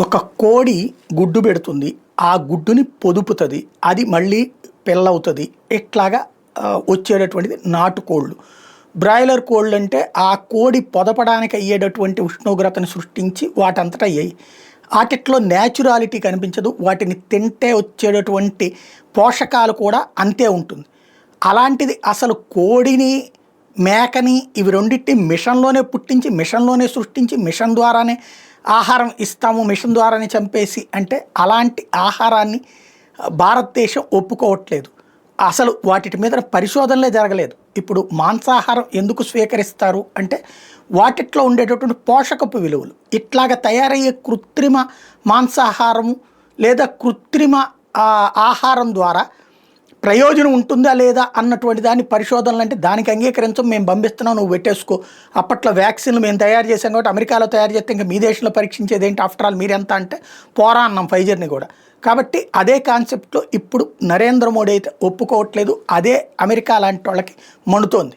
ఒక కోడి గుడ్డు పెడుతుంది. ఆ గుడ్డుని పొదుపుతుంది. అది మళ్ళీ పిల్లవుతుంది. ఇట్లాగా వచ్చేటటువంటిది నాటుకోళ్ళు. బ్రాయిలర్ కోళ్ళు అంటే ఆ కోడి పొదపడానికి అయ్యేటటువంటి ఉష్ణోగ్రతను సృష్టించి వాటంతటా అయ్యాయి. వాటిట్లో న్యాచురాలిటీ కనిపించదు. వాటిని తింటే వచ్చేటటువంటి పోషకాలు కూడా అంతే ఉంటుంది. అలాంటిది అసలు కోడిని, మేకని ఇవి రెండింటిని మిషన్లోనే పుట్టించి, మిషన్లోనే సృష్టించి, మిషన్ ద్వారానే ఆహారం ఇస్తాము, మిషన్ ద్వారానే చంపేసి అంటే అలాంటి ఆహారాన్ని భారతదేశం ఒప్పుకోవట్లేదు. అసలు వాటి మీద పరిశోధనలే జరగలేదు. ఇప్పుడు మాంసాహారం ఎందుకు స్వీకరిస్తారు అంటే వాటిట్లో ఉండేటటువంటి పోషకపు విలువలు. ఇట్లాగ తయారయ్యే కృత్రిమ మాంసాహారము లేదా కృత్రిమ ఆహారం ద్వారా ప్రయోజనం ఉంటుందా లేదా అన్నటువంటి దాన్ని పరిశోధనలు అంటే దానికి అంగీకరించం, మేము పంపిస్తున్నాం, నువ్వు పెట్టేసుకో. అప్పట్లో వ్యాక్సిన్లు మేము తయారు చేసాం కాబట్టి అమెరికాలో తయారు చేస్తే ఇంకా మీ దేశంలో పరీక్షించేది ఏంటి, ఆఫ్టర్ ఆల్ మీరెంత అంటే పోరా అన్నాం ఫైజర్ని కూడా. కాబట్టి అదే కాన్సెప్ట్లో ఇప్పుడు నరేంద్ర మోడీ అయితే ఒప్పుకోవట్లేదు. అదే అమెరికా లాంటి వాళ్ళకి మండుతోంది.